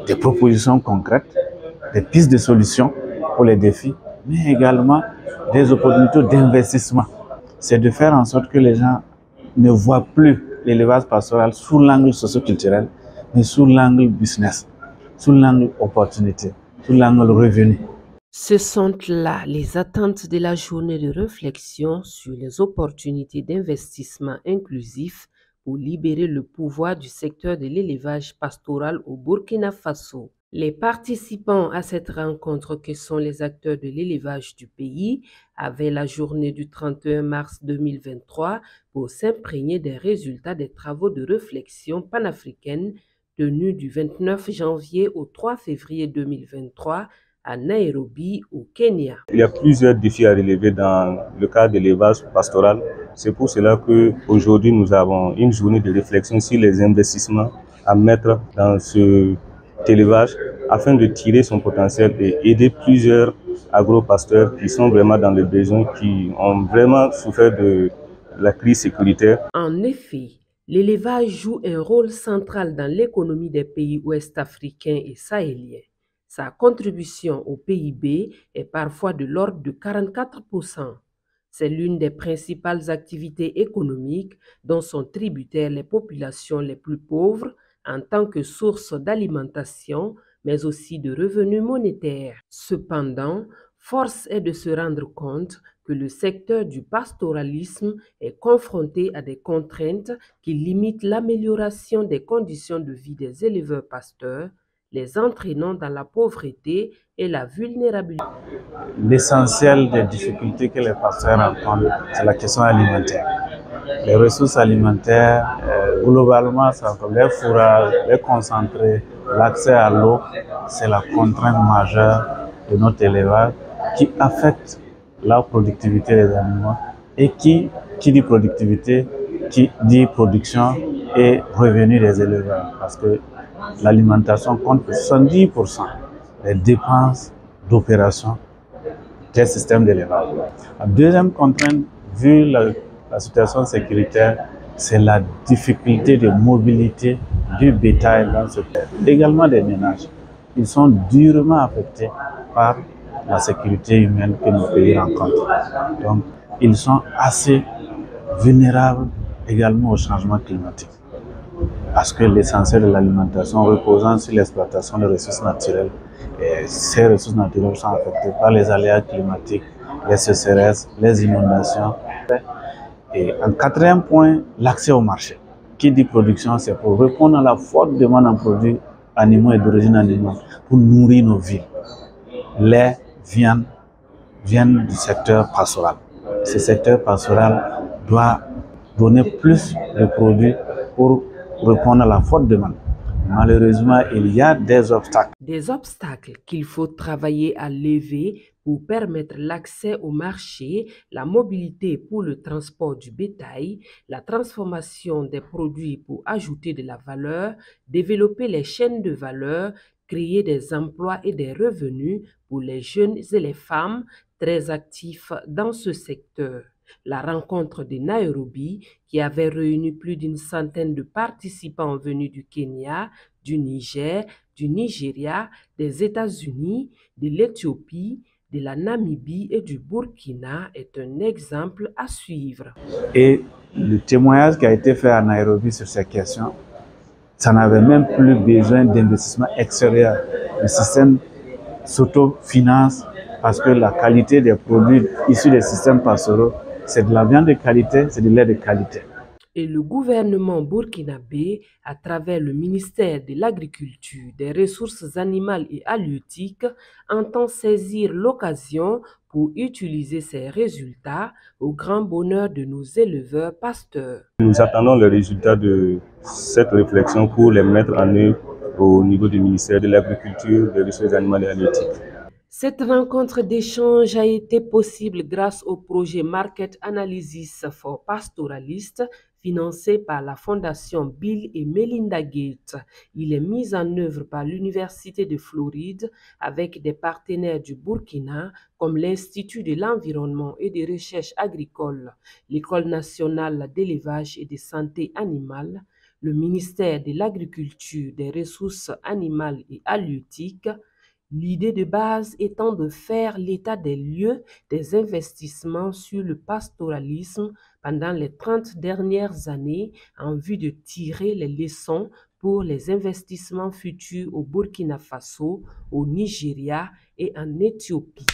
des propositions concrètes, des pistes de solutions pour les défis, mais également des opportunités d'investissement. C'est de faire en sorte que les gens ne voient plus l'élevage pastoral sous l'angle socio-culturel, mais sous l'angle business, sous l'angle opportunité, sous l'angle revenu. Ce sont là les attentes de la journée de réflexion sur les opportunités d'investissement inclusif pour libérer le pouvoir du secteur de l'élevage pastoral au Burkina Faso. Les participants à cette rencontre, que sont les acteurs de l'élevage du pays, avaient la journée du 31 mars 2023 pour s'imprégner des résultats des travaux de réflexion panafricaine tenus du 29 janvier au 3 février 2023 à Nairobi, au Kenya. Il y a plusieurs défis à relever dans le cadre de l'élevage pastoral. C'est pour cela qu'aujourd'hui, nous avons une journée de réflexion sur les investissements à mettre dans cet élevage afin de tirer son potentiel et aider plusieurs agro-pasteurs qui sont vraiment dans le besoin, qui ont vraiment souffert de la crise sécuritaire. En effet, l'élevage joue un rôle central dans l'économie des pays ouest-africains et sahéliens. Sa contribution au PIB est parfois de l'ordre de 44%. C'est l'une des principales activités économiques dont sont tributaires les populations les plus pauvres en tant que source d'alimentation, mais aussi de revenus monétaires. Cependant, force est de se rendre compte que le secteur du pastoralisme est confronté à des contraintes qui limitent l'amélioration des conditions de vie des éleveurs pasteurs, les entraînant dans la pauvreté et la vulnérabilité. L'essentiel des difficultés que les pasteurs rencontrent, c'est la question alimentaire. Les ressources alimentaires, globalement, c'est comme les fourrages, les concentrés, l'accès à l'eau, c'est la contrainte majeure de notre élevage qui affecte la productivité des animaux et qui dit productivité, qui dit production et revenu des éleveurs. Parce que l'alimentation compte pour 70% des dépenses d'opération des systèmes d'élevage. La deuxième contrainte, vu la situation sécuritaire, c'est la difficulté de mobilité du bétail dans ce pays. Également des ménages. Ils sont durement affectés par la sécurité humaine que nos pays rencontrent. Donc, ils sont assez vulnérables également au changement climatique. Parce que l'essentiel de l'alimentation reposant sur l'exploitation des ressources naturelles, et ces ressources naturelles sont affectées par les aléas climatiques, les sécheresses, les inondations. Et en quatrième point, l'accès au marché. Qui dit production, c'est pour répondre à la forte demande en produits animaux et d'origine animale, pour nourrir nos villes. Lait, viande viennent du secteur pastoral. Ce secteur pastoral doit donner plus de produits pour répondre à la forte demande. Malheureusement, il y a des obstacles. Des obstacles qu'il faut travailler à lever pour permettre l'accès au marché, la mobilité pour le transport du bétail, la transformation des produits pour ajouter de la valeur, développer les chaînes de valeur, créer des emplois et des revenus pour les jeunes et les femmes très actifs dans ce secteur. La rencontre de Nairobi, qui avait réuni plus d'une centaine de participants venus du Kenya, du Niger, du Nigeria, des États-Unis, de l'Éthiopie, de la Namibie et du Burkina, est un exemple à suivre. Et le témoignage qui a été fait à Nairobi sur ces questions, ça n'avait même plus besoin d'investissement extérieur. Le système s'autofinance parce que la qualité des produits issus des systèmes pastoraux, c'est de la viande de qualité, c'est du lait de qualité. Et le gouvernement burkinabé, à travers le ministère de l'Agriculture, des Ressources animales et halieutiques, entend saisir l'occasion pour utiliser ces résultats au grand bonheur de nos éleveurs pasteurs. Nous attendons les résultats de cette réflexion pour les mettre en œuvre au niveau du ministère de l'Agriculture, des Ressources animales et halieutiques. Cette rencontre d'échange a été possible grâce au projet Market Analysis for Pastoralists, financé par la Fondation Bill et Melinda Gates. Il est mis en œuvre par l'Université de Floride avec des partenaires du Burkina comme l'Institut de l'Environnement et des Recherches agricoles, l'École nationale d'élevage et de santé animale, Le ministère de l'Agriculture, des Ressources animales et halieutiques, l'idée de base étant de faire l'état des lieux des investissements sur le pastoralisme pendant les 30 dernières années en vue de tirer les leçons pour les investissements futurs au Burkina Faso, au Nigeria et en Éthiopie.